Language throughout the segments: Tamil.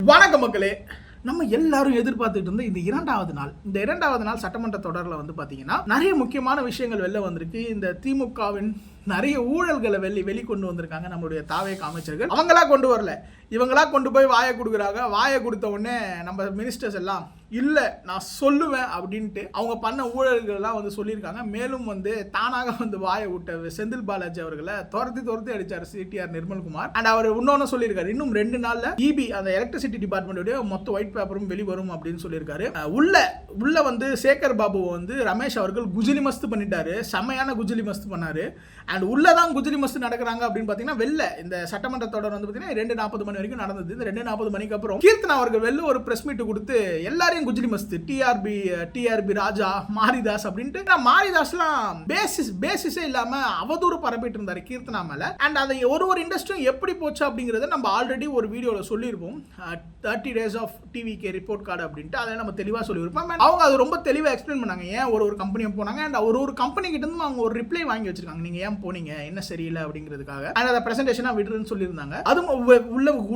வணக்கம் மக்களே. நம்ம எல்லாரும் எதிர்பார்த்துட்டு இருந்த இந்த இரண்டாவது நாள் சட்டமன்ற தொடரில் வந்து பார்த்தீங்கன்னா நிறைய முக்கியமான விஷயங்கள் வெளில வந்திருக்கு. இந்த திமுகவின் நிறைய ஊழல்களை வெளிக்கொண்டு வந்திருக்காங்க நம்மளுடைய தாவேக அமைச்சர்கள். அவங்களா கொண்டு வரல, இவங்களா கொண்டு போய் வாயை கொடுக்குறாங்க. வாயை கொடுத்த உடனே நம்ம மினிஸ்டர்ஸ் எல்லாம் இல்லை நான் சொல்லுவேன் அப்படின்ட்டு அவங்க பண்ண ஊழல்கள்லாம் வந்து சொல்லியிருக்காங்க. மேலும் வந்து தானாக வந்து வாயை விட்ட செந்தில் பாலாஜி அவர்களை துரத்தி அடிச்சார் சிடிஆர் நிர்மல்குமார். அண்ட் அவர் இன்னொன்னு சொல்லியிருக்காரு, இன்னும் 2 நாள்ல இபி அந்த எலக்ட்ரிசிட்டி டிபார்ட்மெண்ட்டுடைய மொத்த ஒயிட் பேப்பரும் வெளிவரும் அப்படின்னு சொல்லியிருக்காரு. உள்ள வந்து சேகர் பாபு வந்து ரமேஷ் அவர்கள் குஜிலி மஸ்து பண்ணிட்டாரு, செமையான குஜிலி மஸ்து பண்ணாரு. அண்ட் உள்ளதான் குஜிலி மஸ்து நடக்கிறாங்க அப்படின்னு பார்த்தீங்கன்னா வெளில இந்த சட்டமன்ற தொடர் வந்து பார்த்தீங்கன்னா 2:40 மணி வரைக்கும் நடந்தது. இந்த 2:40 மணிக்கு அப்புறம் கீர்த்தனா அவர்கள் வெளில ஒரு பிரஸ் மீட் கொடுத்து எல்லாரையும் குஜிலி மஸ்து டிஆர்பி ராஜா மாரிதாஸ் அப்படின்ட்டு மாரிதாஸ்லாம் பேசிஸே இல்லாம அவதூறு பரப்பிட்டு இருந்தாரு கீர்த்தனா மேல. அண்ட் அதை ஒரு இண்டஸ்ட்ரியும் எப்படி போச்சு அப்படிங்கறத நம்ம ஆல்ரெடி ஒரு வீடியோல சொல்லியிருப்போம். 30 days of TVK report card அப்படின்ட்டு அதை நம்ம தெளிவாக சொல்லியிருப்போம். அவங்க அது ரொம்ப தெளிவாக எக்ஸ்பிளைன் பண்ணாங்க ஏன் ஒரு கம்பெனியை போனாங்க. அண்ட் ஒரு கம்பெனி கிட்ட இருந்து அவங்க ஒரு ரிப்ளை வாங்கி வச்சிருக்காங்க, நீங்க ஏன் போனீங்க என்ன சரியில்லை அப்படிங்கிறதுக்காக. அண்ட் அதை பிரசன்டேஷனாக விடுறதுன்னு சொல்லியிருந்தாங்க. அதுவும்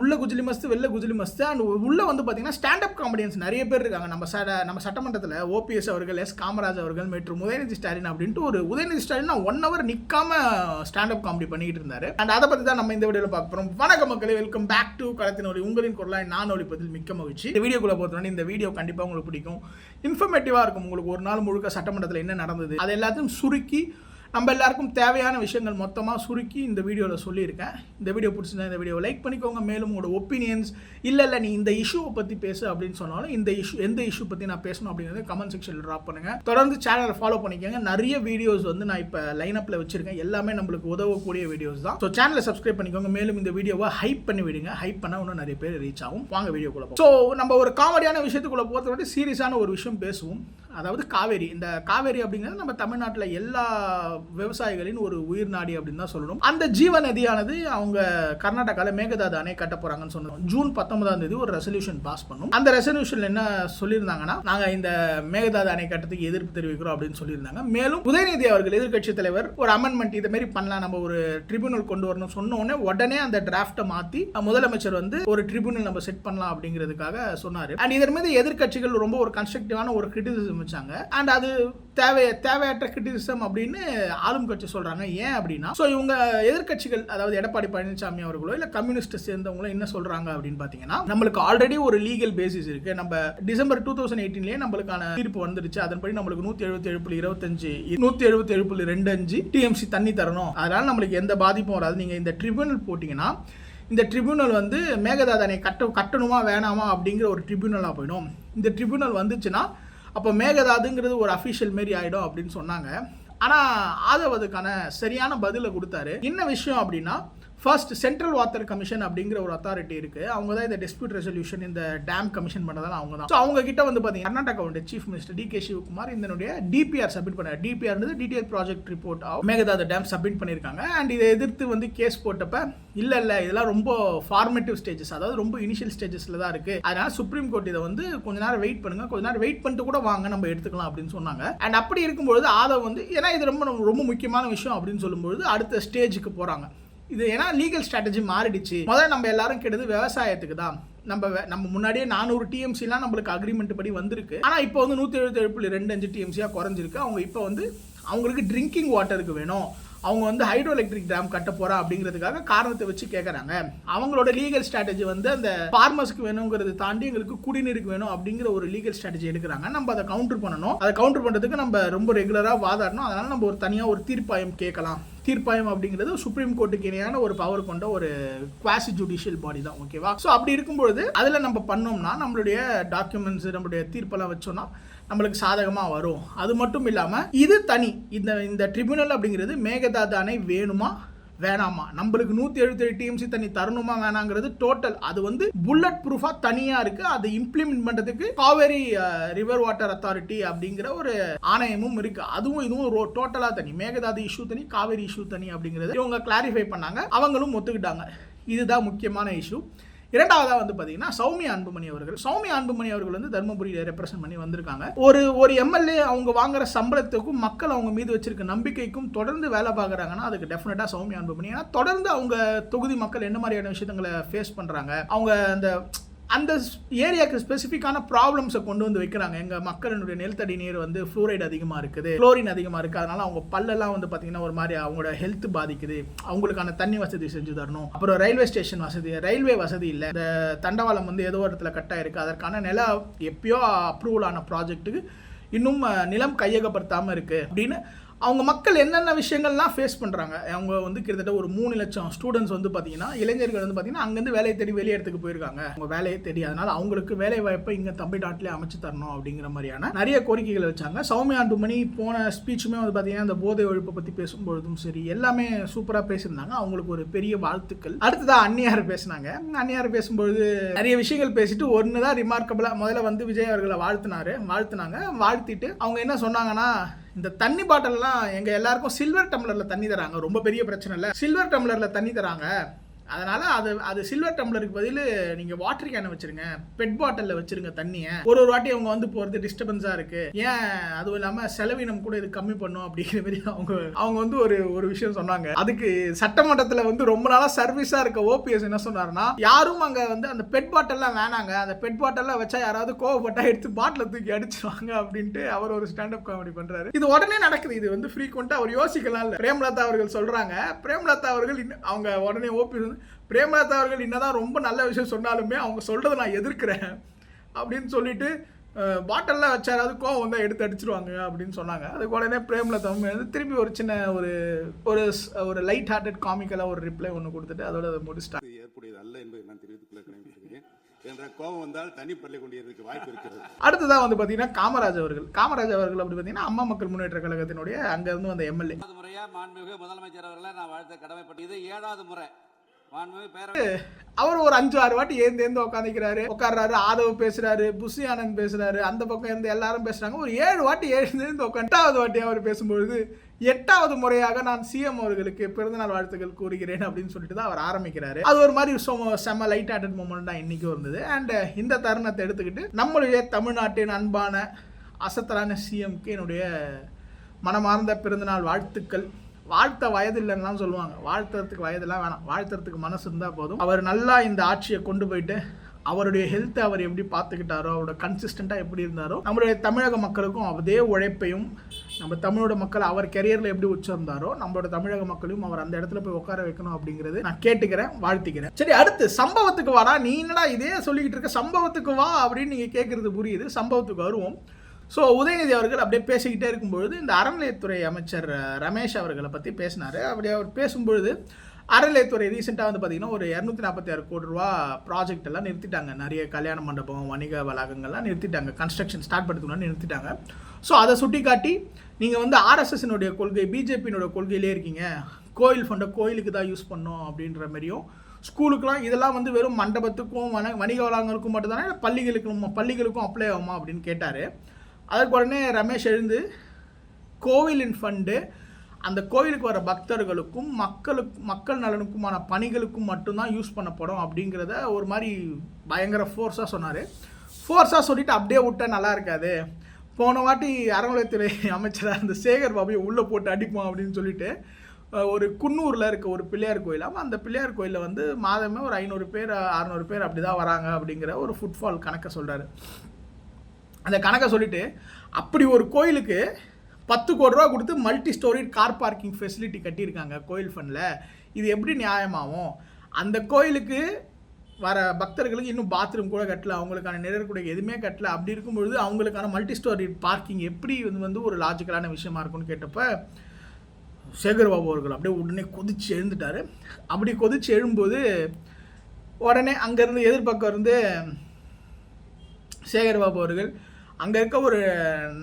உள்ள குஜிலி மஸ்து வெளில குஜிலி மஸ்து. அண்ட் உள்ள வந்து பார்த்தீங்கன்னா ஸ்டாண்டப் காமெடியன்ஸ் நிறைய பேர் இருக்காங்க. நம்ம சட்டமன்றத்தில் ஓபிஎஸ் அவர்கள், எஸ் காமராஜ் அவர்கள் மற்றும் உதயநிதி ஸ்டாலின் அப்படின்ட்டு ஒரு உதயநிதி ஸ்டாலின் 1 hour நிற்காம ஸ்டாண்டப் காமெடி பண்ணிட்டு இருந்தாரு. அண்ட் அதை பற்றி தான் நம்ம இந்த வீடியோவில் பார்க்க போகிறோம். வணக்கம் மக்களே, வெல்கம் பேக் டு களத்தின் ஒலி, உங்களின் குரலாய் நான் ஒலிப்பதில் மிக்க மகிழ்ச்சி. இந்த வீடியோக்குள்ள பொறுத்தவரை இந்த வீடியோ கண்டிப்பாக உங்களுக்கு பிடிக்கும், இன்ஃபர்மேட்டிவாக இருக்கும். உங்களுக்கு ஒரு நாள் முழுக்க சட்டமன்றத்தில் என்ன நடந்தது அது எல்லாத்தையும் சுருக்கி நம்ம எல்லாருக்கும் தேவையான விஷயங்கள் மொத்தமாக சுருக்கி இந்த வீடியோவில் சொல்லியிருக்கேன். இந்த வீடியோ பிடிச்சிருந்தா இந்த வீடியோவை லைக் பண்ணிக்கோங்க. மேலும் உங்களோட ஒப்பீனியன்ஸ் இல்லை நீ இந்த இஷ்யூவை பற்றி பேசு அப்படின்னு சொன்னாலும் எந்த இஷ்யூ பற்றி நான் பேசணும் அப்படிங்கிறது கமெண்ட் செக்ஷனில் ட்ராப் பண்ணுங்கள். தொடர்ந்து சேனலை ஃபாலோ பண்ணிக்கோங்க. நிறைய வீடியோஸ் வந்து நான் இப்போ லைனப்பில் வச்சிருக்கேன், எல்லாமே நம்மளுக்கு உதவக்கூடிய வீடியோஸ் தான். ஸோ சேனலை சப்ஸ்கிரைப் பண்ணிக்கோங்க. மேலும் இந்த வீடியோவை ஹைப் பண்ணி விடுங்க. ஹைப் பண்ணால் இன்னும் நிறைய பேர் ரீச் ஆகும். வாங்க வீடியோக்குள்ள போகும். ஸோ நம்ம ஒரு காமெடியான விஷயத்துக்குள்ள போகிறத சீரியஸான ஒரு விஷயம் பேசுவோம். அதாவது காவேரி. இந்த காவேரி அப்படிங்கிறது நம்ம தமிழ்நாட்டில் எல்லா விவசாயிகளின் ஒரு உயிர் நாடி அப்படின்னு தான் சொல்லணும். அந்த ஜீவ நதியானது அவங்க கர்நாடகாவில் மேகதாது அணை கட்ட போறாங்கன்னு சொன்னோம். ஜூன் 19 ஒரு ரெசல்யூஷன் பாஸ் பண்ணும். அந்த ரெசல்யூஷன்ல என்ன சொல்லியிருந்தாங்கன்னா, நாங்க இந்த மேகதாது அணை கட்டத்துக்கு எதிர்ப்பு தெரிவிக்கிறோம் அப்படின்னு சொல்லியிருந்தாங்க. மேலும் உதயநிதி அவர்கள் எதிர்கட்சி தலைவர் ஒரு அமெண்ட்மெண்ட் இதை மாதிரி பண்ணலாம், நம்ம ஒரு ட்ரிபியூனல் கொண்டு வரணும் சொன்ன உடனே அந்த டிராஃப்டை மாத்தி முதலமைச்சர் வந்து ஒரு ட்ரிபியூனல் நம்ம செட் பண்ணலாம் அப்படிங்கிறதுக்காக சொன்னாரு. அண்ட் இதன் மீது எதிர்கட்சிகள் ரொம்ப ஒரு கன்ஸ்ட்ரக்டிவான ஒரு கிரிட்டிசிசம் வச்சாங்க. அண்ட் அது தேவையற்ற கிரிட்டிசிசம் அப்படின்னு ஆளும் கட்சி சொல்றாங்க. ஏன் அப்படின்னா, சோ இவங்க எதிர்க்கட்சிகள், அதாவது எடப்பாடி பழனிசாமி அவர்களோ இல்ல கம்யூனிஸ்ட் சேர்ந்தவங்களோ என்ன சொல்றாங்க அப்படின்னு பாத்தீங்கன்னா, நம்மளுக்கு ஆல்ரெடி ஒரு லீகல் பேசிஸ் இருக்கு. நம்ம டிசம்பர் 2018 நம்மளுக்கான தீர்ப்பு வந்துருச்சு. அதன்படி நம்மளுக்கு 177.25 177.25 டிஎம்சி தண்ணி தரணும். அதனால நம்மளுக்கு எந்த பாதிப்பும் வராது. நீங்க இந்த ட்ரிபியூனல் போட்டீங்கன்னா இந்த ட்ரிபியூனல் வந்து மேகதாது அணை கட்டணுமா வேணாமா அப்படிங்கிற ஒரு ட்ரிபியூனலாக போயிடும். இந்த ட்ரிபியூனல் வந்துச்சுன்னா அப்போ மேகதாதுங்கிறது ஒரு அஃபிஷியல் மாரி ஆகிடும் அப்படின்னு சொன்னாங்க. ஆனால் ஆதவ் அதுக்கான சரியான பதிலை கொடுத்தாரு. என்ன விஷயம் அப்படின்னா, ஃபர்ஸ்ட் சென்ட்ரல் வாட்டர் கமிஷன் அப்படிங்கிற ஒரு அத்தாரிட்டி இருக்கு. அவங்க தான் இந்த டிஸ்பியூட் ரெசல்யூஷன் இந்த டேம் கமிஷன் பண்ணதால அவங்க தான். ஸோ அவங்க கிட்ட வந்து பார்த்தீங்கன்னா கர்நாடகாவுடைய சீஃப் மினிஸ்டர் DK சிவகுமார் இதனுடைய டிபிஆர் சப்மிட் பண்ணார். DPR detail project report Mekedatu dam submit பண்ணியிருக்காங்க. அண்ட் இதை எதிர்த்து வந்து கேஸ் போட்டப்ப இல்லை இதெல்லாம் ரொம்ப ஃபார்மேட்டிவ் ஸ்டேஜஸ், அதாவது ரொம்ப இனிஷியல் ஸ்டேஜஸ்ல தான் இருக்கு. அதனால சுப்ரீம் கோர்ட் இதை வந்து கொஞ்ச நேரம் வெயிட் பண்ணுங்க, கொஞ்ச நேரம் வெயிட் பண்ணிட்டு கூட வாங்க நம்ம எடுத்துக்கலாம் அப்படின்னு சொன்னாங்க. அண்ட் அப்படி இருக்கும்போது ஆதவ் வந்து ஏன்னா இது ரொம்ப முக்கியமான விஷயம் அப்படின்னு சொல்லும்போது அடுத்த ஸ்டேஜுக்கு போறாங்க. இது ஏன்னா லீகல் ஸ்ட்ராட்டஜி மாறிடுச்சு. முதல்ல நம்ம எல்லாரும் கெடுது விவசாயத்துக்கு தான். நம்ம முன்னாடியே 400 டிஎம்சிலாம் நம்மளுக்கு அக்ரிமெண்ட் படி வந்திருக்கு. ஆனால் இப்போ வந்து 177.25 டிஎம்சியா குறைஞ்சிருக்கு. அவங்க இப்போ வந்து அவங்களுக்கு ட்ரிங்கிங் வாட்டருக்கு வேணும், அவங்க வந்து ஹைட்ரோ எலக்ட்ரிக் டேம் கட்ட போறா அப்படிங்கிறதுக்காக காரணத்தை வச்சு கேட்கறாங்க. அவங்களோட லீகல் ஸ்ட்ராட்டஜி வந்து அந்த ஃபார்மர்ஸ்க்கு வேணுங்கிறத தாண்டி எங்களுக்கு குடிநீருக்கு வேணும் அப்படிங்கிற ஒரு லீகல் ஸ்ட்ராட்டஜி எடுக்கிறாங்க. நம்ம அதை கவுண்டர் பண்ணணும். அதை கவுண்டர் பண்றதுக்கு நம்ம ரொம்ப ரெகுலரா வாதாடணும். அதனால நம்ம ஒரு தனியா ஒரு தீர்ப்பாயம் கேட்கலாம். தீர்ப்பாயம் அப்படிங்கிறது சுப்ரீம் கோர்ட்டுக்கு இணையான ஒரு பவர் கொண்ட ஒரு குவாசி ஜுடிஷியல் பாடி தான். ஓகேவா? ஸோ அப்படி இருக்கும்பொழுது அதில் நம்ம பண்ணோம்னா நம்மளுடைய டாக்குமெண்ட்ஸ் நம்மளுடைய தீர்ப்பெல்லாம் வச்சோம்னா நம்மளுக்கு சாதகமாக வரும். அது மட்டும் இல்லாமல் இது தனி இந்த ட்ரிபியூனல் அப்படிங்கிறது மேகதாது அணை வேணுமா வேணாமா, நம்மளுக்கு 177 டிஎம்சி தண்ணி தரணுமா வேணாங்கிறது டோட்டல் அது வந்து புல்லட் ப்ரூஃபா தனியா இருக்கு. அதை இம்ப்ளிமெண்ட் பண்றதுக்கு காவேரி ரிவர் வாட்டர் அத்தாரிட்டி அப்படிங்கிற ஒரு ஆணையமும் இருக்கு. அதுவும் இதுவும் டோட்டலா தனி. மேகதாது இஷ்யூ தனி, காவேரி இஷ்யூ தனி அப்படிங்கிறது இவங்க கிளாரிஃபை பண்ணாங்க. அவங்களும் ஒத்துக்கிட்டாங்க. இதுதான் முக்கியமான இஷ்யூ. இரண்டாவதா வந்து பாத்தீங்கன்னா சௌமியா அன்புமணி அவர்கள் வந்து தர்மபுரியில ரெப்ரசென்ட் பண்ணி வந்திருக்காங்க. ஒரு எம்எல்ஏ அவங்க வாங்குற சம்பளத்துக்கும் மக்கள் அவங்க மீது வச்சிருக்க நம்பிக்கைக்கும் தொடர்ந்து வேலை பார்க்குறாங்கன்னா அதுக்கு டெஃபினட்டா சௌமியா அன்புமணி. ஏன்னா தொடர்ந்து அவங்க தொகுதி மக்கள் என்ன மாதிரியான விஷயங்களை ஃபேஸ் பண்றாங்க, அவங்க அந்த அந்த ஏரியாவுக்கு ஸ்பெசிஃபிக்கான ப்ராப்ளம்ஸை கொண்டு வந்து வைக்கிறாங்க. எங்கள் மக்களினுடைய நிலத்தடி நீர் வந்து ஃப்ளூரைடு அதிகமாக இருக்குது, குளோரின் அதிகமாக இருக்குது, அதனால் அவங்க பல்லெல்லாம் வந்து பார்த்திங்கன்னா ஒரு மாதிரி அவங்களோட ஹெல்த் பாதிக்குது, அவங்களுக்கான தண்ணி வசதி செஞ்சு தரணும். அப்புறம் ரயில்வே ஸ்டேஷன் வசதி, ரயில்வே வசதி இல்லை, இந்த தண்டவாளம் வந்து ஏதோ இடத்துல கட்டாயிருக்கு, அதற்கான நில எப்பயோ அப்ரூவல் ஆன ப்ராஜெக்ட்டுக்கு இன்னும் நிலம் கையகப்படுத்தாமல் இருக்குது அப்படின்னு அவங்க மக்கள் என்னென்ன விஷயங்கள்லாம் ஃபேஸ் பண்ணுறாங்க. அவங்க வந்து கிட்டத்தட்ட ஒரு 3 லட்சம் ஸ்டூடெண்ட்ஸ் வந்து பார்த்தீங்கன்னா, இளைஞர்கள் வந்து பார்த்தீங்கன்னா அங்கேருந்து வேலையை தேடி வெளியே இடத்துக்கு போயிருக்காங்க. அவங்க வேலையை தேடி, அதனால் அவங்களுக்கு வேலை வாய்ப்பை இங்கே தமிழ்நாட்டிலே அமைச்சு தரணும் அப்படிங்கிற மாதிரியான நிறைய கோரிக்கைகளை வச்சாங்க. சௌமியா அன்புமணி போன ஸ்பீச்சுமே வந்து பார்த்தீங்கன்னா இந்த போதை ஒழிப்பை பற்றி பேசும்பொழுதும் சரி எல்லாமே சூப்பராக பேசியிருந்தாங்க. அவங்களுக்கு ஒரு பெரிய வாழ்த்துக்கள். அடுத்ததான் அன்னியார் பேசினாங்க. அன்னியார் பேசும்பொழுது நிறைய விஷயங்கள் பேசிட்டு ஒன்று தான் ரிமார்க்கபிளாக முதல்ல வந்து விஜய் அவர்களை வாழ்த்துனாங்க. வாழ்த்திட்டு அவங்க என்ன சொன்னாங்கன்னா, இந்த தண்ணி பாட்டில்லாம் எங்கள் எல்லாருக்கும் சில்வர் டம்ளரில் தண்ணி தராங்க, ரொம்ப பெரிய பிரச்சனை இல்லை, சில்வர் டம்ளரில் தண்ணி தராங்க, அதனால் அது சில்வர் டம்ளருக்கு பதில் நீங்கள் வாட்டர் கேனை வச்சுருங்க, பெட் பாட்டிலில் வச்சுருங்க தண்ணியை. ஒரு வாட்டி அவங்க வந்து போகிறது டிஸ்டர்பன்ஸாக இருக்குது, ஏன் அதுவும் இல்லாமல் செலவினம் கூட இது கம்மி பண்ணும் அப்படிங்கிற மாதிரி அவங்க வந்து ஒரு விஷயம் சொன்னாங்க. அதுக்கு சட்டமன்றத்தில் வந்து ரொம்ப நாளாக சர்வீஸாக இருக்க ஓபிஎஸ் என்ன சொன்னார்னா, யாரும் அங்கே வந்து அந்த பெட் பாட்டில்லாம் வேணாங்க, அந்த பெட் பாட்டில்லாம் வச்சா யாராவது கோவப்பட்டா எடுத்து பாட்டில் தூக்கி அடிச்சிருவாங்க அப்படின்ட்டு அவர் ஒரு ஸ்டாண்டப் காமெடி பண்ணுறாரு. இது உடனே நடக்குது, இது வந்து ஃப்ரீக்வெண்ட்டாக அவர் யோசிக்கலாம் இல்லை. பிரேமலதா அவர்கள் சொல்கிறாங்க, பிரேமலதா அவர்கள் அவங்க உடனே ஓபிஎஸ் பிரேமலதா அவர்கள் என்னதான் ரொம்ப நல்ல விஷயம் சொன்னாலுமே அவங்க சொல்றதை நான் எதிர்க்கிறேன் அப்படின்னு சொல்லிட்டு பாட்டில்லாம் வச்சா யாராவது கோவம் வந்தால் எடுத்து அடிச்சிருவாங்க அப்படின்னு சொன்னாங்க. அதுக்கு உடனே பிரேமலதா திருப்பி ஒரு சின்ன ஒரு லைட் ஹார்ட்டட் காமிக்கலாக ஒரு ரிப்ளை ஒன்று கொடுத்துட்டு அதோட அதை முடிச்சிட்டாங்க. ஏற்புடையது அல்ல என்பதை நான் தெரிவித்துக் என்ற கோபம் வந்தால் தண்ணி பள்ளி கொண்டிருக்க வாய்ப்பு இருக்கிறது. அடுத்ததான் வந்து பார்த்தீங்கன்னா காமராஜ் அவர்கள் அப்படி பார்த்தீங்கன்னா அம்மா மக்கள் முன்னேற்ற கழகத்தினுடைய அங்கிருந்து வந்த எம்எல்ஏ. முறையா மாண்புமிகு முதலமைச்சர் அவர்களை நான் வாழ்த்த கடமைப்பட்டு, இது 7வது முறை அவர் ஒரு 5-6 வாட்டி ஏந்து உட்கார்றாரு, ஆதவ் பேசுறாரு, புஷி ஆனந்த் பேசுறாரு, அந்த பக்கம் இருந்து எல்லாரும் பேசுறாங்க. ஒரு 7 வாட்டி எழுந்து 8வது வாட்டி அவர் பேசும்பொழுது 8வது முறையாக நான் சிஎம் அவர்களுக்கு பிறந்தநாள் வாழ்த்துக்கள் கூறுகிறேன் அப்படின்னு சொல்லிட்டு தான் அவர் ஆரம்பிக்கிறாரு. அது ஒரு மாதிரி செம்ம லைட் ஹார்ட்டட் மூமெண்ட் தான் இன்னைக்கும் இருந்தது. அண்ட் இந்த தருணத்தை எடுத்துக்கிட்டு நம்மளுடைய தமிழ்நாட்டின் அன்பான அசத்தலான சிஎம்க்கு என்னுடைய மனமார்ந்த பிறந்தநாள் வாழ்த்துக்கள். வாழ்த்த வயது இல்லைன்னா சொல்லுவாங்க, வாழ்த்துறதுக்கு வயதெல்லாம் வேணாம், வாழ்த்துறதுக்கு மனசு இருந்தால் போதும். அவர் நல்லா இந்த ஆட்சியை கொண்டு போயிட்டு அவருடைய ஹெல்த்தை அவர் எப்படி பார்த்துக்கிட்டாரோ, அவரோட கன்சிஸ்டண்ட்டாக எப்படி இருந்தாரோ, நம்மளுடைய தமிழக மக்களுக்கும் அதே உழைப்பையும், நம்ம தமிழோட மக்கள் அவர் கெரியரில் எப்படி உச்சரிந்தாரோ நம்மளோட தமிழக மக்களையும் அவர் அந்த இடத்துல போய் உட்கார வைக்கணும் அப்படிங்கிறது நான் கேட்டுக்கிறேன், வாழ்த்துக்கிறேன். சரி, அடுத்து சம்பவத்துக்கு வாடா, நீ என்னடா இதே சொல்லிக்கிட்டு இருக்க, சம்பவத்துக்கு வா அப்படின்னு நீங்கள் கேட்குறது புரியுது. சம்பவத்துக்கு வருவோம். ஸோ உதயநிதி அவர்கள் அப்படியே பேசிக்கிட்டே இருக்கும்பொழுது இந்த அறநிலையத்துறை அமைச்சர் ரமேஷ் அவர்களை பற்றி பேசினார். அப்படி அவர் பேசும்பொழுது அறநிலையத்துறை ரீசெண்டாக வந்து பார்த்திங்கன்னா ஒரு 246 கோடி ரூபா ப்ராஜெக்ட் எல்லாம் நிறுத்திட்டாங்க. நிறைய கல்யாண மண்டபம், வணிக வளாகங்கள்லாம் நிறுத்திட்டாங்க, கன்ஸ்ட்ரக்ஷன் ஸ்டார்ட் பண்ணுறதுக்கு நிறுத்திட்டாங்க. ஸோ அதை சுட்டி காட்டி நீங்கள் வந்து ஆர்எஸ்எஸ்னுடைய கொள்கை, பிஜேபியினுடைய கொள்கையிலே இருக்கீங்க, கோயில் ஃபண்டை கோயிலுக்கு தான் யூஸ் பண்ணோம் அப்படின்ற மாதிரியும், ஸ்கூலுக்குலாம் இதெல்லாம் வந்து வெறும் மண்டபத்துக்கும் வணிக வளாகங்களுக்கும் மட்டும் தானே, பள்ளிகளுக்கும் அப்ளை ஆகுமா அப்படின்னு கேட்டார். அதுக்கு உடனே ரமேஷ் எழுந்து கோவிலின் ஃபண்டு அந்த கோவிலுக்கு வர பக்தர்களுக்கும் மக்கள் நலனுக்குமான பணிகளுக்கும் மட்டும்தான் யூஸ் பண்ணப்படும் அப்படிங்கிறத ஒரு மாதிரி பயங்கர ஃபோர்ஸாக சொன்னார். ஃபோர்ஸாக சொல்லிவிட்டு அப்படியே விட்டால் நல்லா இருக்காது. போன வாட்டி அறநிலையத்துறை அமைச்சராக அந்த சேகர் பாபுயை உள்ளே போட்டு அடிப்போம் அப்படின்னு சொல்லிட்டு ஒரு குன்னூரில் இருக்க ஒரு பிள்ளையார் கோயிலாக, அந்த பிள்ளையார் கோயிலில் வந்து மாதமே ஒரு 500 பேர் 600 பேர் அப்படி தான் வராங்க அப்படிங்கிற ஒரு ஃபுட்ஃபால் கணக்கை சொல்கிறாரு. அந்த கணக்கை சொல்லிவிட்டு அப்படி ஒரு கோயிலுக்கு 10 கோடி ரூபா கொடுத்து multi story car parking facility கட்டியிருக்காங்க கோயில் ஃபண்டில். இது எப்படி நியாயமாகும்? அந்த கோயிலுக்கு வர பக்தர்களுக்கு இன்னும் பாத்ரூம் கூட கட்டல, அவங்களுக்கான நிழற்குடை எதுவுமே கட்டல. அப்படி இருக்கும்பொழுது அவங்களுக்கான மல்டி ஸ்டோரி பார்க்கிங் எப்படி வந்து ஒரு லாஜிக்கலான விஷயமா இருக்குன்னு கேட்டப்ப சேகர்பாபு அவர்கள் அப்படியே உடனே கொதிச்சு எழுந்துட்டார். அப்படி கொதிச்சு எழும்போது உடனே அங்கேருந்து எதிர்பக்கம் இருந்து சேகர்பாபு அவர்கள் அங்கே இருக்க ஒரு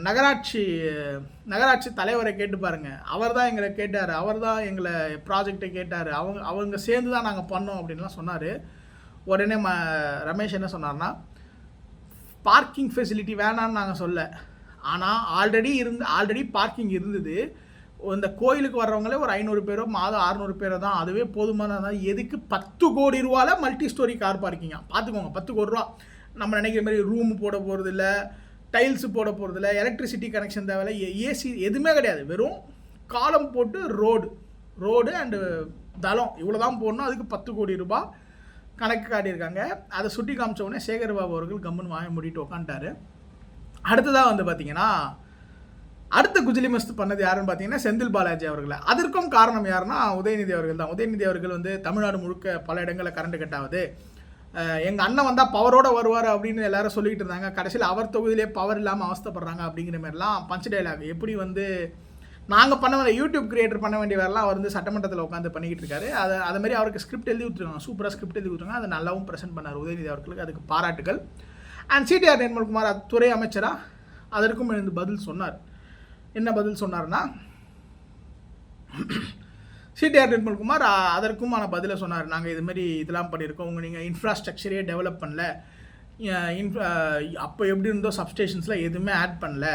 நகராட்சி தலைவரை கேட்டு பாருங்கள், அவர் தான் எங்களை கேட்டார், அவர் தான் எங்களை ப்ராஜெக்டை கேட்டார், அவங்க சேர்ந்து தான் நாங்கள் பண்ணோம் அப்படின்லாம் சொன்னார். உடனே ரமேஷ் என்ன சொன்னார்னா, பார்க்கிங் ஃபெசிலிட்டி வேணான்னு நாங்கள் சொல்ல, ஆனால் ஆல்ரெடி பார்க்கிங் இருந்தது. இந்த கோயிலுக்கு வர்றவங்களே ஒரு 500 பேரோ மாதம் 600 பேரோ தான், அதுவே போதுமானதான். எதுக்கு 10 கோடி ரூபாவில் மல்டி ஸ்டோரி கார் பார்க்கிங்கா? பார்த்துக்கோங்க, 10 கோடி ரூபா. நம்ம நினைக்கிற மாதிரி ரூம் போட போகிறது இல்லை, டைல்ஸு போட போகிறது இல்லை, எலக்ட்ரிசிட்டி கனெக்ஷன் தேவையில்லை, ஏசி எதுவுமே கிடையாது. வெறும் காலம் போட்டு ரோடு அண்டு தளம் இவ்வளோ தான் போடணும். அதுக்கு 10 கோடி ரூபாய் கணக்கு காட்டியிருக்காங்க. அதை சுட்டி காமிச்ச உடனே சேகர் பாபு அவர்கள் கம்முன்னு வாய மூடிட்டு உட்காந்துட்டாரு. அடுத்ததாக வந்து பார்த்தீங்கன்னா அடுத்த குஜிலி மஸ்து பண்ணது யாருன்னு பார்த்தீங்கன்னா செந்தில் பாலாஜி அவர்களை. அதற்கும் காரணம் யாருன்னா உதயநிதி அவர்கள் தான். உதயநிதி அவர்கள் வந்து தமிழ்நாடு முழுக்க பல இடங்களில் கரண்ட் கட் ஆகுது, எங்கள் அண்ணன் வந்தால் பவரோடு வருவார் அப்படின்னு எல்லாரும் சொல்லிக்கிட்டு இருந்தாங்க. கடைசியில் அவர் தொகுதியிலே பவர் இல்லாமல் அவஸ்தைப்படுறாங்க அப்படிங்கிற மாதிரிலாம் பஞ்ச் டைலாக். எப்படி வந்து நாங்கள் பண்ண வேண்டிய யூடியூப் கிரியேட்டர் பண்ண வேண்டிய வேறெல்லாம் அவர் வந்து சட்டமன்றத்தில் உட்காந்து பண்ணிக்கிட்டு இருக்காரு. அது மாதிரி அவருக்கு ஸ்கிரிப்ட் எழுதி விட்டுருக்காங்க, சூப்பராக ஸ்கிரிப்ட் எழுதி விட்டுருக்காங்க. அதை நல்லாவும் ப்ரெசென்ட் பண்ணார் உதயநிதி அவர்களுக்கு, அதுக்கு பாராட்டுகள். அண்ட் சிடிஆர் நிர்மல்குமார் துறை அமைச்சராக அதற்கும் எழுந்து பதில் சொன்னார். என்ன பதில் சொன்னார்னா, சிடிஆர் நிர்மல்குமார் அதற்குமான பதிலை சொன்னார். நாங்கள் இதுமாரி இதெல்லாம் பண்ணியிருக்கோம், நீங்கள் இன்ஃப்ராஸ்ட்ரக்சரே டெவலப் பண்ணல, அப்போ எப்படி இருந்தோ சப்ஸ்டேஷன்ஸில் எதுவுமே ஆட் பண்ணல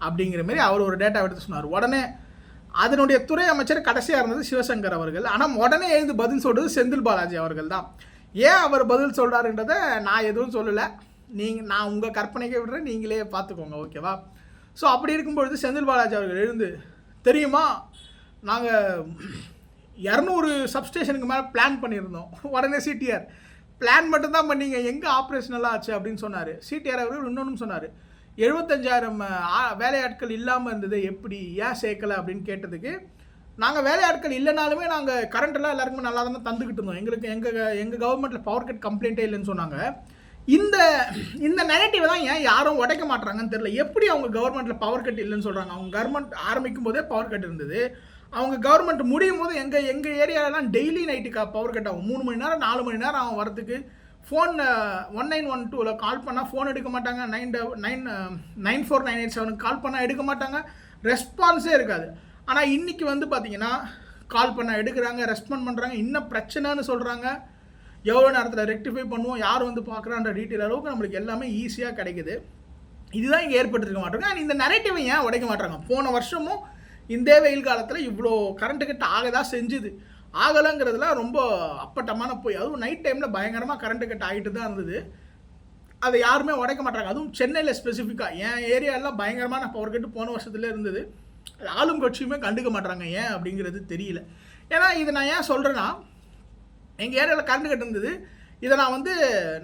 அப்படிங்கிற மாதிரி அவர் ஒரு டேட்டா எடுத்து சொன்னார். உடனே அதனுடைய துறை அமைச்சர் கடைசியாக இருந்தது சிவசங்கர் அவர்கள். ஆனால் உடனே எழுந்து பதில் சொல்கிறது செந்தில் பாலாஜி அவர்கள் தான். ஏன் அவர் பதில் சொல்கிறாருன்றதை நான் எதுவும் சொல்லலை, நான் உங்கள் கற்பனைக்கே விடுறேன், நீங்களே பார்த்துக்கோங்க, ஓகேவா? ஸோ அப்படி இருக்கும்பொழுது செந்தில் பாலாஜி அவர்கள் எழுந்து, தெரியுமா நாங்கள் 200 சப்ஸ்டேஷனுக்கு மேலே பிளான் பண்ணியிருந்தோம். உடனே சிடிஆர் பிளான் மட்டும்தான் பண்ணீங்க, எங்கே ஆப்ரேஷனலாக ஆச்சு அப்படின்னு சொன்னார். சிடிஆர் அவர்கள் இன்னொன்று சொன்னார், 75,000 வேலையாட்கள் இல்லாமல் இருந்தது, எப்படி ஏன் சேர்க்கலை அப்படின்னு கேட்டதுக்கு, நாங்கள் வேலையாட்கள் இல்லைனாலுமே நாங்கள் கரண்ட்டெல்லாம் எல்லாருக்குமே நல்லா தான் தந்துக்கிட்டு இருந்தோம், எங்களுக்கு எங்கள் கவர்மெண்ட்டில் பவர் கட் கம்ப்ளைண்ட்டே இல்லைன்னு சொன்னாங்க. இந்த நெகட்டிவை தான் ஏன் யாரும் உடைக்க மாட்டாங்கன்னு தெரியல. எப்படி அவங்க கவர்மெண்ட்டில் பவர் கட் இல்லைன்னு சொல்கிறாங்க? அவங்க கவர்மெண்ட் ஆரம்பிக்கும் போதே பவர் கட் இருந்தது, அவங்க கவர்மெண்ட் முடியும் போது எங்கள் ஏரியாவிலாம் டெய்லி நைட்டுக்கு பவர் கட் ஆகும். 3 மணி நேரம் 4 மணி நேரம் ஆகும் வரத்துக்கு. ஃபோன் 1912 கால் பண்ணால் ஃபோன் எடுக்க மாட்டாங்க, 94987 கால் பண்ணால் எடுக்க மாட்டாங்க, ரெஸ்பான்ஸே இருக்காது. ஆனால் இன்றைக்கி வந்து பார்த்தீங்கன்னா கால் பண்ணால் எடுக்கிறாங்க, ரெஸ்பாண்ட் பண்ணுறாங்க, இன்னும் பிரச்சனைன்னு சொல்கிறாங்க, எவ்வளோ நேரத்தில் ரெக்டிஃபை பண்ணுவோம், யார் வந்து பார்க்குறான்ற டீட்டெயில் அளவுக்கு நம்மளுக்கு எல்லாமே ஈஸியாக கிடைக்குது. இதுதான் இங்கே ஏற்பட்டுருக்க மாட்டாங்க. அண்ட் இந்த நெரேட்டிவை ஏன் உடைக்க மாட்டாங்க? போன வருஷமும் இந்த வெயில் காலத்தில் இவ்வளோ கரண்ட்டு கட் ஆகதான் செஞ்சுது. ஆகலைங்கிறதுல ரொம்ப அப்பட்டமான போய், அதுவும் நைட் டைமில் பயங்கரமாக கரண்ட்டு கட் ஆகிட்டு தான் இருந்தது. அதை யாருமே உடைக்க மாட்டாங்க. அதுவும் சென்னையில் ஸ்பெசிஃபிக்காக என் ஏரியாலாம் பயங்கரமான பவர் கட்டு போன வருஷத்துல இருந்தது. ஆளும் கட்சியுமே கண்டுக்க மாட்டாங்க. ஏன் அப்படிங்கிறது தெரியல. ஏன்னா இதை நான் ஏன் சொல்கிறேன்னா, எங்கள் ஏரியாவில் கரண்ட் கட் இருந்தது. இதை நான் வந்து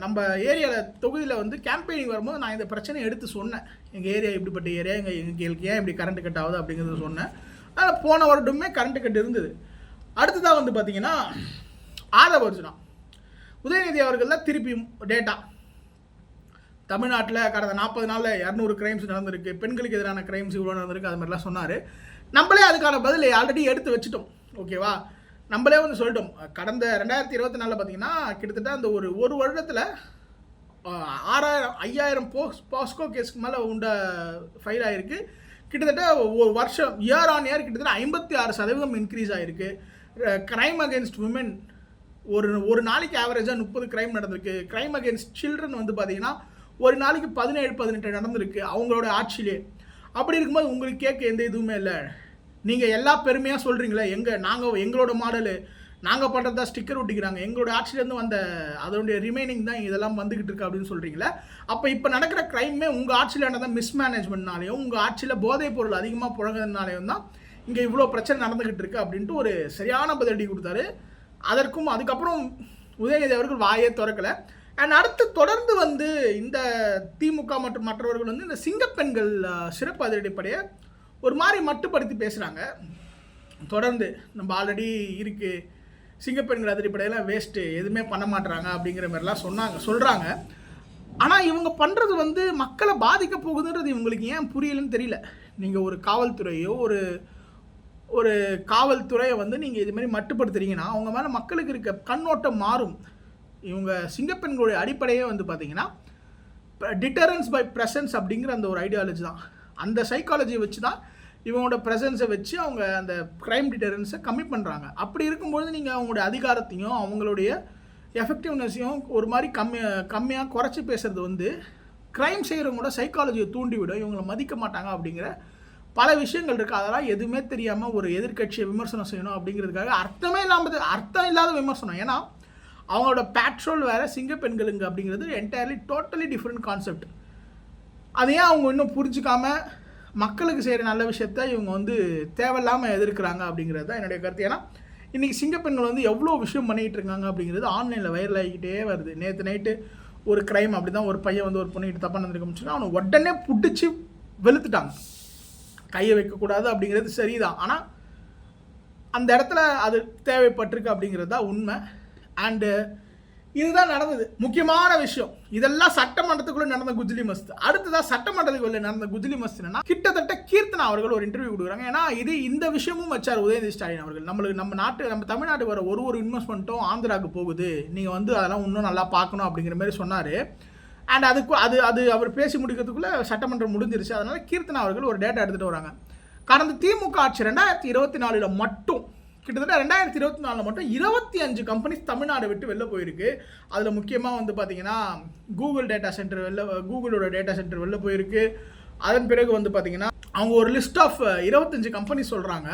நம்ம ஏரியாவில் தொகுதியில் வந்து கேம்பெயினிங் வரும்போது நான் இந்த பிரச்சனையை எடுத்து சொன்னேன். எங்கள் ஏரியா இப்படிப்பட்ட ஏரியா, எங்களுக்கு ஏன் இப்படி கரண்ட் கட் ஆகுது அப்படிங்கிறத சொன்னேன். அதனால் போன வருடமே கரண்ட் கட் இருந்தது. அடுத்ததாக வந்து பார்த்தீங்கன்னா ஆதவ அர்ஜுனா, உதயநிதி அவர்கள் தான் திருப்பி டேட்டா, தமிழ்நாட்டில் கடந்த 40 நாளில் 200 கிரைம்ஸ் நடந்திருக்கு, பெண்களுக்கு எதிரான கிரைம்ஸ் இவ்வளோ நடந்திருக்கு, அது மாதிரிலாம் சொன்னார். நம்மளே அதுக்கான பதில் ஆல்ரெடி எடுத்து வச்சுட்டோம், ஓகேவா? நம்மளே வந்து சொல்லிட்டோம். கடந்த 2024 பார்த்தீங்கன்னா கிட்டத்தட்ட அந்த ஒரு வருடத்தில் 5000 பாஸ்கோ கேஸ்க்கு மேலே ஃபைல் ஆகிருக்கு. கிட்டத்தட்ட ஒரு வருஷம் இயர் ஆன் இயர் கிட்டத்தட்ட 56% இன்க்ரீஸ் ஆகிருக்கு. க்ரைம் அகெயின்ஸ்ட் விமென் ஒரு நாளைக்கு ஆவரேஜாக 30 க்ரைம் நடந்திருக்கு. க்ரைம் அகெயின்ஸ்ட் சில்ட்ரன் வந்து பார்த்தீங்கன்னா ஒரு நாளைக்கு 17-18 நடந்திருக்கு அவங்களோட ஆட்சியிலே. அப்படி இருக்கும்போது உங்களுக்கு கேட்க எந்த இதுவுமே இல்லை. நீங்கள் எல்லா பெருமையாக சொல்கிறீங்களே, எங்களோட மாடலு, நாங்கள் பண்ணுறது தான் ஸ்டிக்கர் ஒட்டிக்கிறாங்க, எங்களோட ஆட்சியிலேருந்து வந்த அதனுடைய ரிமைனிங் தான் இதெல்லாம் வந்துக்கிட்டு இருக்கு அப்படின்னு சொல்கிறீங்களே. அப்போ இப்போ நடக்கிற க்ரைமே உங்கள் ஆட்சியில் நடந்தால் மிஸ்மேனேஜ்மெண்ட்னாலையும் உங்கள் ஆட்சியில் போதைப் பொருள் அதிகமாக புழங்குறதுனாலையும் தான் இங்கே இவ்வளோ பிரச்சனை நடந்துக்கிட்டு இருக்குது அப்படின்ட்டு ஒரு சரியான பதிலடி கொடுத்தாரு. அதுக்கப்புறம் உதயநிதி அவர்கள் வாயே திறக்கலை. அண்ட் அடுத்து தொடர்ந்து வந்து இந்த திமுக மற்றும் மற்றவர்கள் வந்து இந்த சிங்கப்பெண்கள் சிறப்பு அதிரடிப்படையை ஒரு மாதிரி மட்டுப்படுத்தி பேசுகிறாங்க. தொடர்ந்து நம்ம ஆல்ரெடி இருக்குது, சிங்கப்பெண்கள் அதிரடிப்படையெல்லாம் வேஸ்ட்டு, எதுவுமே பண்ண மாட்டுறாங்க அப்படிங்கிற மாதிரிலாம் சொல்கிறாங்க. ஆனால் இவங்க பண்ணுறது வந்து மக்களை பாதிக்க போகுதுன்றது இவங்களுக்கு ஏன் புரியலன்னு தெரியல. நீங்கள் ஒரு காவல்துறையோ ஒரு காவல்துறையை வந்து நீங்கள் இதுமாரி மட்டுப்படுத்துறீங்கன்னா அவங்க மேலே மக்களுக்கு இருக்க கண்ணோட்டம் மாறும். இவங்க சிங்கப்பெண்களுடைய அடிப்படையே வந்து பார்த்தீங்கன்னா டிட்டரன்ஸ் பை ப்ரெசன்ஸ் அப்படிங்கிற அந்த ஒரு ஐடியாலஜி தான். அந்த சைக்காலஜியை வச்சு தான் இவங்களோட ப்ரெசன்ஸை வச்சு அவங்க அந்த க்ரைம் டிட்டரன்ஸை கம்மி பண்ணுறாங்க. அப்படி இருக்கும்பொழுது நீங்கள் அவங்களுடைய அதிகாரத்தையும் அவங்களுடைய எஃபெக்டிவ்னஸையும் ஒரு மாதிரி கம்மியாக குறைச்சி பேசுகிறது வந்து க்ரைம் செய்கிறவங்களோட சைக்காலஜியை தூண்டிவிடும், இவங்களை மதிக்க மாட்டாங்க அப்படிங்கிற பல விஷயங்கள் இருக்குது. அதெல்லாம் எதுவுமே தெரியாமல் ஒரு எதிர்கட்சியை விமர்சனம் செய்யணும் அப்படிங்கிறதுக்காக அர்த்தம் இல்லாத விமர்சனம். ஏன்னா அவங்களோட பேட்ரோல் வேறு, சிங்கப்பெண்களுங்க அப்படிங்கிறது என்டையர்லி டோட்டலி டிஃப்ரெண்ட் கான்செப்ட். அதையே அவங்க இன்னும் புரிஞ்சுக்காம மக்களுக்கு செய்கிற நல்ல விஷயத்த இவங்க வந்து தேவையில்லாமல் எதிர்க்கிறாங்க அப்படிங்கிறது தான் என்னுடைய கருத்து. ஏன்னா இன்றைக்கி சிங்கப்பெண்கள் வந்து எவ்வளோ விஷயம் பண்ணிகிட்டு இருக்காங்க அப்படிங்கிறது ஆன்லைனில் வைரல் ஆகிக்கிட்டே வருது. நேற்று நைட்டு ஒரு க்ரைம் அப்படி தான், ஒரு பையன் வந்து ஒரு பொண்ணுகிட்ட தப்பாக நடந்துருக்க முடிச்சுன்னா அவனை உடனே பிடிச்சி வெளுத்துட்டாங்க. கையை வைக்கக்கூடாது அப்படிங்கிறது சரிதான், ஆனால் அந்த இடத்துல அது தேவைப்பட்டிருக்கு அப்படிங்கிறது தான் உண்மை. அண்டு இதுதான் நடந்தது. முக்கியமான விஷயம், இதெல்லாம் சட்டமன்றத்துக்குள்ளே நடந்த குஜிலி மஸ்த். அடுத்ததான் சட்டமன்றத்துக்குள்ளே நடந்த குஜிலி மஸ்த் என்னன்னா, கிட்டத்தட்ட கீர்த்தனா அவர்கள் ஒரு இன்டர்வியூ கொடுக்குறாங்க. ஏன்னா இந்த விஷயமும் வச்சார் உதயநிதி ஸ்டாலின் அவர்கள். நம்ம தமிழ்நாட்டுக்கு வர ஒரு இன்வெஸ்ட்மெண்ட்டும் ஆந்திராவுக்கு போகுது, நீங்கள் வந்து அதெல்லாம் இன்னும் நல்லா பார்க்கணும் அப்படிங்கிற மாதிரி சொன்னார். அண்ட் அது அவர் பேசி முடிக்கிறதுக்குள்ளே சட்டமன்றம் முடிஞ்சிருச்சு. அதனால் கீர்த்தனா அவர்கள் ஒரு டேட்டா எடுத்துகிட்டு வராங்க. கடந்த திமுக ஆட்சி 2024 மட்டும் கிட்டத்தட்ட 2024 மட்டும் 25 கம்பெனிஸ் தமிழ்நாடு விட்டு வெளில போயிருக்கு. அதில் முக்கியமாக வந்து பார்த்தீங்கன்னா கூகுளோட டேட்டா சென்டர் வெளில போயிருக்கு. அதன் பிறகு வந்து பார்த்தீங்கன்னா அவங்க ஒரு லிஸ்ட் ஆஃப் 25 கம்பெனி சொல்கிறாங்க.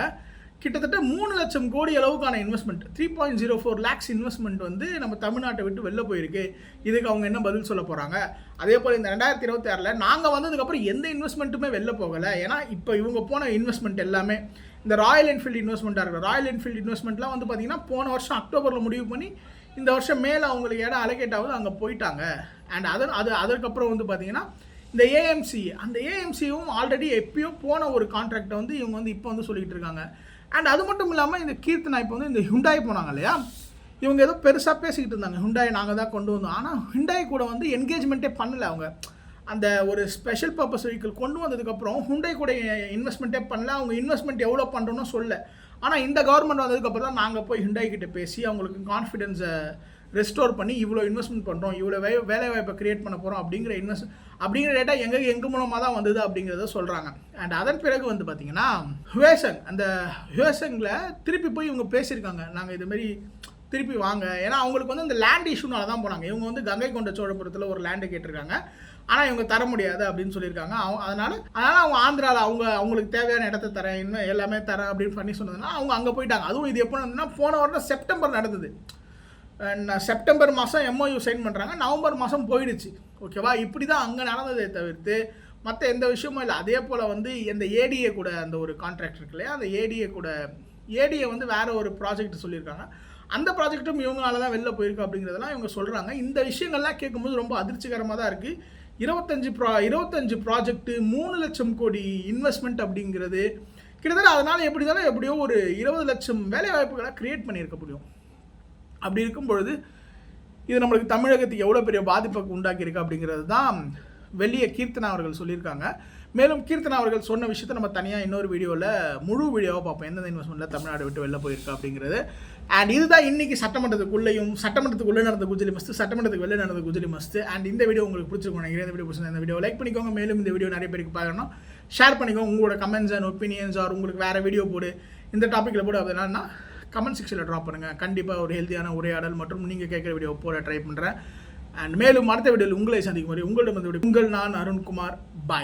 கிட்டத்தட்ட 3 லட்சம் கோடி அளவுக்கான இன்வெஸ்ட்மெண்ட், 3.04 lakhs இன்வெஸ்ட்மெண்ட் வந்து நம்ம தமிழ்நாட்டை விட்டு வெளில போயிருக்கு. இதுக்கு அவங்க என்ன பதில் சொல்ல போகிறாங்க? அதே போல் இந்த 2026 நாங்கள் வந்ததுக்கப்புறம் எந்த இன்வெஸ்ட்மெண்ட்டுமே வெளில போகலை. ஏன்னா இப்போ இவங்க போன இன்வெஸ்ட்மெண்ட் எல்லாமே இந்த ராயல் என்ஃபீல்டு இன்வெஸ்ட்மெண்ட்டாக இருக்குது. ராயல் என்ஃபீல்டு இன்வெஸ்ட்மெண்ட்லாம் வந்து பார்த்திங்கன்னா போன வருஷம் அக்டோபரில் முடிவு பண்ணி இந்த வருஷம் மேலே அவங்களுக்கு இடம் அலோகேட் ஆகுது, அங்கே போயிட்டாங்க. அண்ட் அதற்கப்புறம் வந்து பார்த்திங்கன்னா இந்த ஏஎம்சி, அந்த ஏஎம்சியும் ஆல்ரெடி எப்பயோ போன ஒரு கான்ட்ராக்டை வந்து இவங்க வந்து இப்போ வந்து சொல்லிகிட்டு இருக்காங்க. அண்ட் அது மட்டும் இல்லாமல் இந்த கீர்த்தனா இப்போ வந்து இந்த ஹுண்டாய் போனாங்க இல்லையா, இவங்க ஏதோ பெருசாக பேசிக்கிட்டு இருந்தாங்க, ஹுண்டாய் நாங்கள் தான் கொண்டு வந்தோம். ஆனால் ஹுண்டாய் கூட வந்து என்கேஜ்மெண்ட்டே பண்ணலை. அவங்க அந்த ஒரு ஸ்பெஷல் பர்பஸ் வெஹிக்கிள் கொண்டு வந்ததுக்கப்புறம் ஹுண்டாய் கூட இன்வெஸ்ட்மெண்ட்டே பண்ணல. அவங்க இன்வெஸ்ட்மெண்ட் எவ்வளோ பண்ணுறோன்னு சொல்ல. ஆனால் இந்த கவர்மெண்ட் வந்ததுக்கப்புறம் தான் நாங்கள் போய் ஹுண்டாய் கிட்ட பேசி அவங்களுக்கு கான்ஃபிடென்ஸை ரெஸ்டோர் பண்ணி இவ்வளோ இன்வெஸ்ட்மெண்ட் பண்ணுறோம், இவ்வளோ வேலைவாய்ப்பை க்ரியேட் பண்ண போகிறோம் அப்படிங்கிற டேட்டா எங்கள் மூலமாக தான் வந்தது அப்படிங்கிறத சொல்கிறாங்க. அண்ட் அதன் பிறகு வந்து பார்த்திங்கன்னா ஹுவேசங்கில் திருப்பி போய் இவங்க பேசியிருக்காங்க, நாங்கள் இதுமாரி திருப்பி வாங்க. ஏன்னா அவங்களுக்கு வந்து அந்த லேண்ட் இஷ்யூனால தான் போனாங்க. இவங்க வந்து கங்கை கொண்ட சோழபுரத்தில் ஒரு லேண்டு கேட்டிருக்காங்க, ஆனால் இவங்க தர முடியாது அப்படின்னு சொல்லியிருக்காங்க. அதனால் அவங்க ஆந்திராவில் அவங்களுக்கு தேவையான இடத்த தரேன், இன்னும் எல்லாமே தரேன் அப்படின்னு பண்ணி சொன்னதுன்னா அவங்க அங்கே போயிட்டாங்க. அதுவும் இது எப்போ நடந்ததுன்னா போன வருடம் செப்டம்பர் நடந்தது. செப்டம்பர் மாதம் எம்ஓயு சைன் பண்ணுறாங்க, நவம்பர் மாதம் போயிடுச்சு. ஓகேவா, இப்படி தான் அங்கே நடந்ததை தவிர்த்து மற்ற எந்த விஷயமும் இல்லை. அதே போல் வந்து இந்த ஏடிஏ கூட அந்த ஒரு கான்ட்ராக்ட் இருக்கு இல்லையா, அந்த ஏடிஏ வந்து வேறு ஒரு ப்ராஜெக்ட் சொல்லியிருக்காங்க. அந்த ப்ராஜெக்ட்டும் இவங்களால தான் வெளில போயிருக்கு அப்படிங்கிறதெல்லாம் இவங்க சொல்கிறாங்க. இந்த விஷயங்கள்லாம் கேட்கும்போது ரொம்ப அதிர்ச்சிகரமாக தான் இருக்குது. 25 ப்ராஜெக்ட்டு 3 லட்சம் கோடி இன்வெஸ்ட்மெண்ட் அப்படிங்கிறது கிட்டத்தட்ட அதனால் எப்படியோ ஒரு 20 லட்சம் வேலை வாய்ப்புகளை க்ரியேட் பண்ணியிருக்க முடியும். அப்படி இருக்கும் பொழுது இது நம்மளுக்கு தமிழகத்துக்கு எவ்வளோ பெரிய பாதிப்பை உண்டாக்கியிருக்கு அப்படிங்கிறது தான் வெளியே கீர்த்தனா அவர்கள் சொல்லியிருக்காங்க. மேலும் கீர்த்தனா அவர்கள் சொன்ன விஷயத்தை நம்ம தனியாக இன்னொரு வீடியோவில் முழு வீடியோவாக பார்ப்போம், எந்தெந்த இன்வெஸ்ட்மெண்ட்டில் தமிழ்நாடு விட்டு வெளில போயிருக்கு அப்படிங்கிறது. அண்ட் இதுதான் இன்றைக்கி சட்டமன்றத்துக்குள்ளே நடந்த குஜிலி மஸ்து, சட்டமன்றத்துக்கு வெளில நடந்த குஜிலி மஸ்து. அண்ட் இந்த வீடியோ உங்களுக்கு பிடிச்சிருக்கும் நினைக்கிறேன். இந்த வீடியோ பிடிச்சிருந்தா இந்த வீடியோ லைக் பண்ணிக்கோங்க. மேலும் இந்த வீடியோ நிறைய பேருக்கு பார்க்கணும், ஷேர் பண்ணிக்கோங்க. உங்களோட கமெண்ட்ஸ் அண்ட் ஒப்பீனியன்ஸ் ஆர் உங்களுக்கு வேறு வீடியோ போடு, இந்த டாப்பிக்கில் போடு அப்படின்னா கமெண்ட் செக்ஷனில் ட்ராப் பண்ணுங்கள். கண்டிப்பாக ஒரு ஹெல்த்தியான உரையாடல் மற்றும் நீங்கள் கேட்குற வீடியோ போட ட்ரை பண்ணுறேன். அண்ட் மேலும் அடுத்த வீடியோவில் உங்களை சந்திக்கும் வரை உங்களிடம் வந்து உங்கள் நான் அருண்குமார். பாய்.